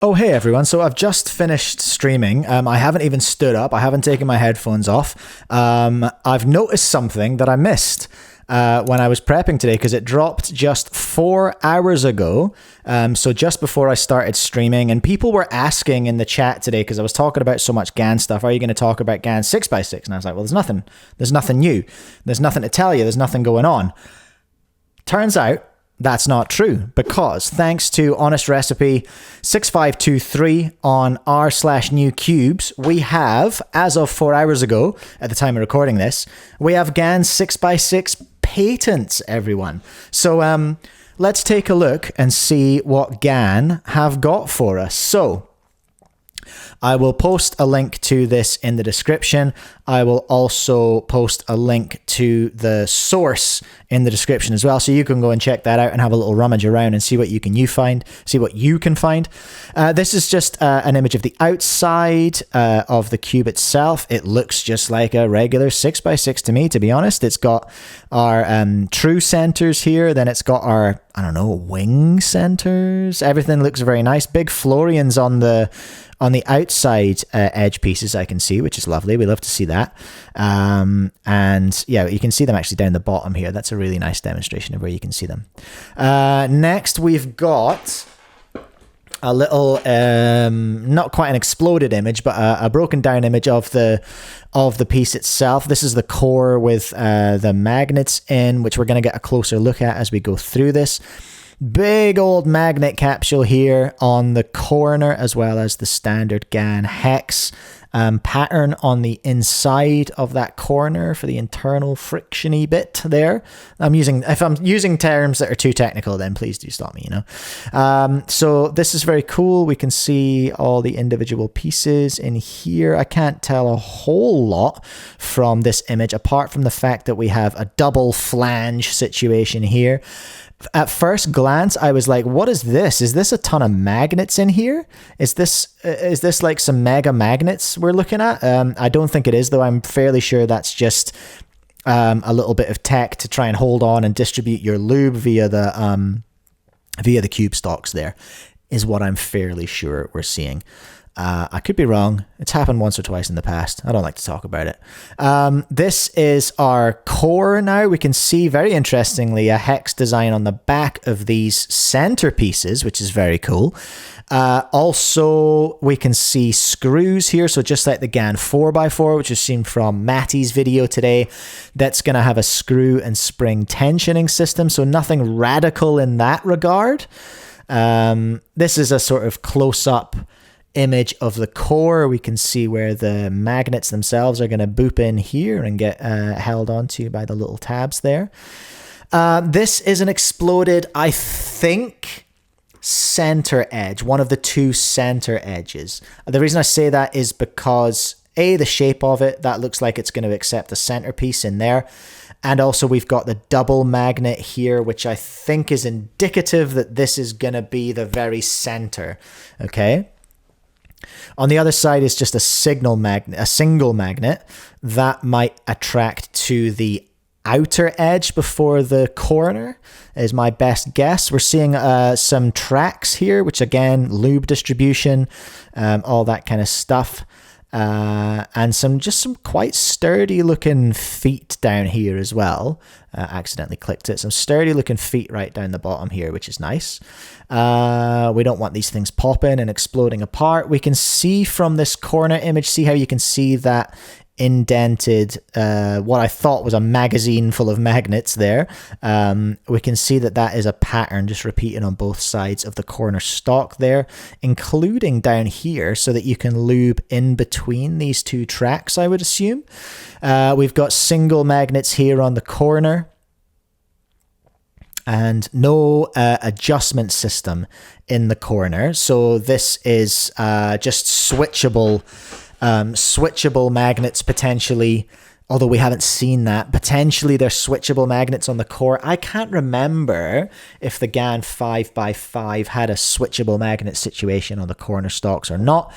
Oh, hey everyone. So I've just finished streaming. I haven't even stood up. I haven't taken my headphones off. I've noticed something that I missed when I was prepping today because it dropped just 4 hours ago. So just before I started streaming, and people were asking in the chat today because I was talking about so much Gan stuff. Are you going to talk about Gan 6x6? And I was like, well, there's nothing new. There's nothing to tell you. There's nothing going on. Turns out, that's not true, because thanks to Honest Recipe 6523 on r/new cubes, we have, as of 4 hours ago, at the time of recording this, we have Gan 6x6 patents, everyone. So let's take a look and see what Gan have got for us. So I will post a link to this in the description. I will also post a link to the source in the description as well, so you can go and check that out and have a little rummage around and see what you can find. This is just an image of the outside of the cube itself. It looks just like a regular 6x6 to me, to be honest. It's got our true centers here, then it's got our, I don't know, wing centers. Everything looks very nice. Big Florians on the outside edge pieces I can see, which is lovely. We love to see that. And yeah, you can see them actually down the bottom here. That's a really nice demonstration of where you can see them. Next, we've got a little, not quite an exploded image, but a broken down image of the piece itself. This is the core with the magnets in, which we're going to get a closer look at as we go through this. Big old magnet capsule here on the corner, as well as the standard Gan hex pattern on the inside of that corner for the internal frictiony bit there. If I'm using terms that are too technical, then please do stop me, So this is very cool. We can see all the individual pieces in here. I can't tell a whole lot from this image, apart from the fact that we have a double flange situation here. At first glance, I was like, what is this? Is this a ton of magnets in here? Is this like some mega magnets we're looking at? I don't think it is, though. I'm fairly sure that's just a little bit of tech to try and hold on and distribute your lube via the cube stocks there, is what I'm fairly sure we're seeing. I could be wrong. It's happened once or twice in the past. I don't like to talk about it. This is our core now. We can see, very interestingly, a hex design on the back of these centerpieces, which is very cool. Also, we can see screws here. So just like the Gan 4x4, which is seen from Matty's video today, that's going to have a screw and spring tensioning system. So nothing radical in that regard. This is a sort of close-up image of the core. We can see where the magnets themselves are going to boop in here and get held onto by the little tabs there. This is an exploded, I think, center edge, one of the two center edges. The reason I say that is because the shape of it, that looks like it's going to accept a centerpiece in there. And also we've got the double magnet here, which I think is indicative that this is going to be the very center. Okay. On the other side is just a single magnet that might attract to the outer edge before the corner, is my best guess. We're seeing some tracks here, which again, lube distribution, all that kind of stuff. And some quite sturdy looking feet down here as well. Accidentally clicked it. Some sturdy looking feet right down the bottom here, which is nice. We don't want these things popping and exploding apart. We can see from this corner image, see how you can see that indented, what I thought was a magazine full of magnets there. We can see that is a pattern just repeating on both sides of the corner stock there, including down here, so that you can lube in between these two tracks, I would assume. We've got single magnets here on the corner, and no adjustment system in the corner. So this is just switchable magnets potentially, although we haven't seen that. Potentially they're switchable magnets on the core. I can't remember if the Gan 5x5 had a switchable magnet situation on the corner stocks or not.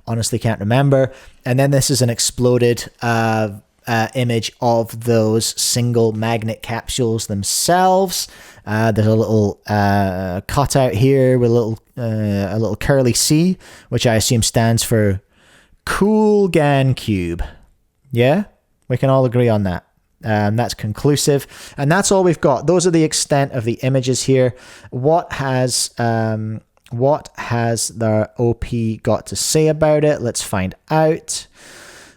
Honestly, can't remember. And then this is an exploded image of those single magnet capsules themselves. There's a little cutout here with a little curly C, which I assume stands for cool Gan Cube. Yeah, we can all agree on that. That's conclusive, and that's all we've got. Those are the extent of the images here. What has the OP got to say about it? Let's find out.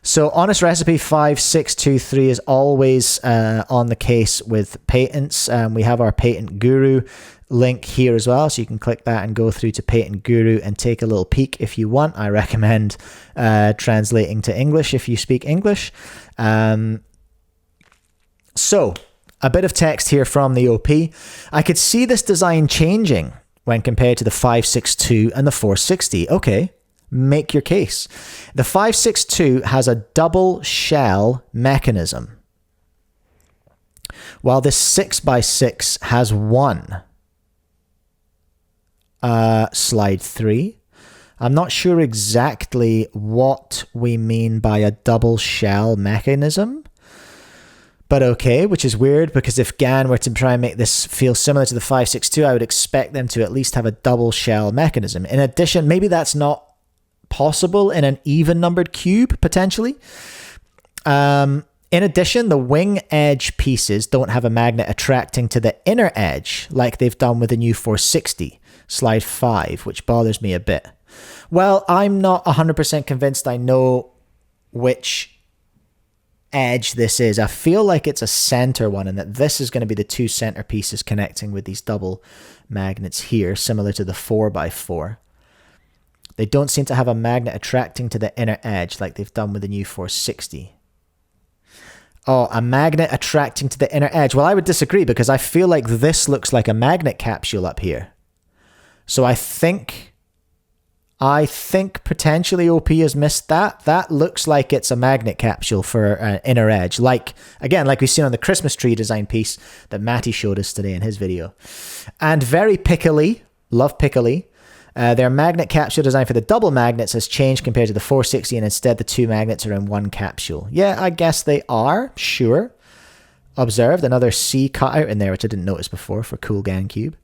So Honest Recipe 5623 is always on the case with patents. We have our Patent Guru link here as well, so you can click that and go through to Patent Guru and take a little peek if you want. I recommend translating to English if you speak English. So a bit of text here from the OP. I could see this design changing when compared to the 562 and the 460. Okay. Make your case. The 562 has a double shell mechanism, while this 6x6 has one. Slide 3. I'm not sure exactly what we mean by a double shell mechanism, but okay, which is weird because if Gan were to try and make this feel similar to the 562, I would expect them to at least have a double shell mechanism. In addition, maybe that's not possible in an even numbered cube, potentially. In addition, the wing edge pieces don't have a magnet attracting to the inner edge like they've done with the new 460, slide 5, which bothers me a bit. Well, I'm not 100% convinced I know which edge this is. I feel like it's a center one and that this is going to be the two center pieces connecting with these double magnets here, similar to the 4x4. They don't seem to have a magnet attracting to the inner edge like they've done with the new 460. Oh, a magnet attracting to the inner edge. Well, I would disagree because I feel like this looks like a magnet capsule up here. So I think potentially OP has missed that. That looks like it's a magnet capsule for an inner edge. Like, again, like we've seen on the Christmas tree design piece that Matty showed us today in his video. And very pickily, love pickily, their magnet capsule design for the double magnets has changed compared to the 460, and instead the two magnets are in one capsule. Yeah, I guess they are, sure. Observed another C cutout in there, which I didn't notice before for cool Gancube.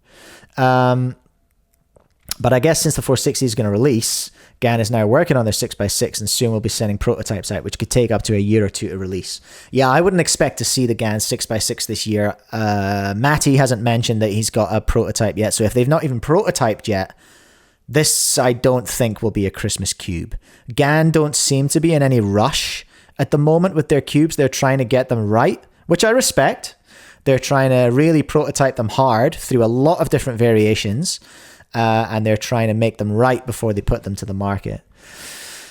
But I guess since the 460 is going to release, Gan is now working on their 6x6 and soon will be sending prototypes out, which could take up to a year or two to release. Yeah, I wouldn't expect to see the Gan 6x6 this year. Matty hasn't mentioned that he's got a prototype yet, so if they've not even prototyped yet, this, I don't think, will be a Christmas cube. Gan don't seem to be in any rush at the moment with their cubes. They're trying to get them right, which I respect. They're trying to really prototype them hard through a lot of different variations, and they're trying to make them right before they put them to the market.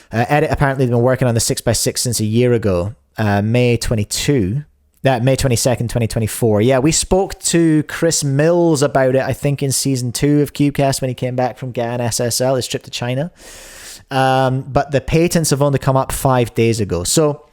Edit apparently been working on the 6x6 since a year ago, May 22nd, 2024. Yeah, we spoke to Chris Mills about it, I think, in season 2 of Cubecast when he came back from Gan SSL, his trip to China. But the patents have only come up 5 days ago. So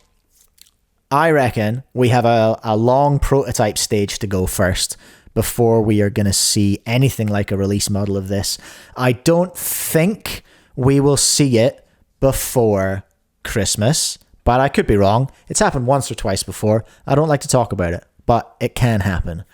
I reckon we have a long prototype stage to go first before we are going to see anything like a release model of this. I don't think we will see it before Christmas, but I could be wrong. It's happened once or twice before. I don't like to talk about it, but it can happen.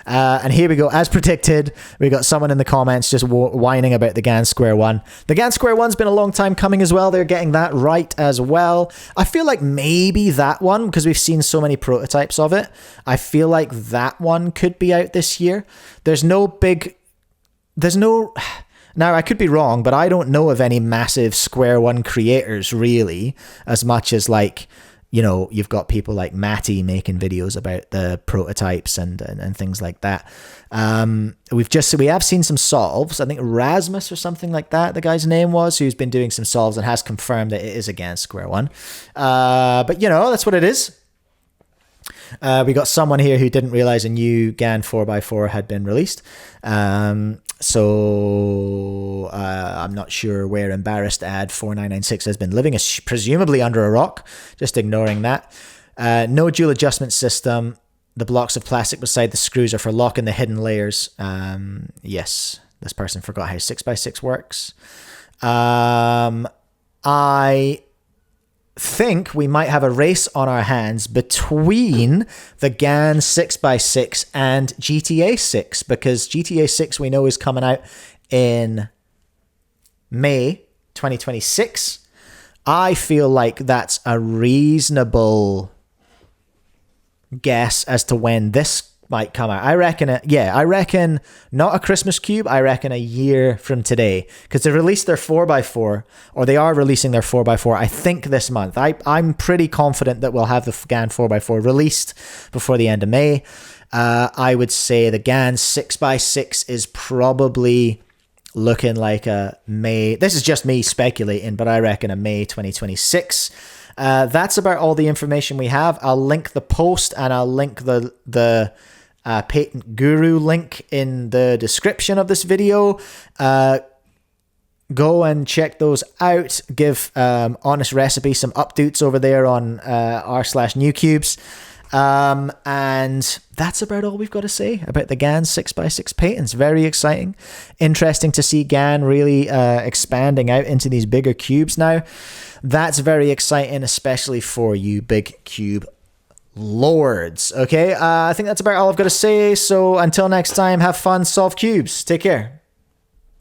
And here we go. As predicted, we got someone in the comments just whining about the Gan Square 1. The Gan Square 1's been a long time coming as well. They're getting that right as well. I feel like maybe that one, because we've seen so many prototypes of it, I feel like that one could be out this year. Now, I could be wrong, but I don't know of any massive Square 1 creators, really, as much as, like, you know, you've got people like Matty making videos about the prototypes and things like that. We have seen some solves. I think Rasmus or something like that, the guy's name was, who's been doing some solves and has confirmed that it is against Square 1. But, you know, that's what it is. We got someone here who didn't realize a new Gan 4x4 had been released. So I'm not sure where embarrassed ad 4996 has been living, presumably under a rock, just ignoring that. No dual adjustment system. The blocks of plastic beside the screws are for locking the hidden layers. Yes, this person forgot how 6x6 works. I think we might have a race on our hands between the Gan 6x6 and GTA 6, because GTA 6 we know is coming out in May 2026. I feel like that's a reasonable guess as to when this might come out. I reckon not a Christmas cube, I reckon a year from today, because they released their 4x4, or they are releasing their 4x4, I think this month. I'm pretty confident that we'll have the Gan 4x4 released before the end of May. I would say the Gan 6x6 is probably looking like a May. This is just me speculating, but I reckon a May 2026. That's about all the information we have. I'll link the post, and I'll link the Patent Guru link in the description of this video. Go and check those out. Give Honest Recipe some updates over there on r/newcubes. And that's about all we've got to say about the Gan 6x6 patents. Very exciting. Interesting to see Gan really expanding out into these bigger cubes now. That's very exciting, especially for you big cube lords. Okay, I think that's about all I've got to say. So until next time, have fun, solve cubes. Take care.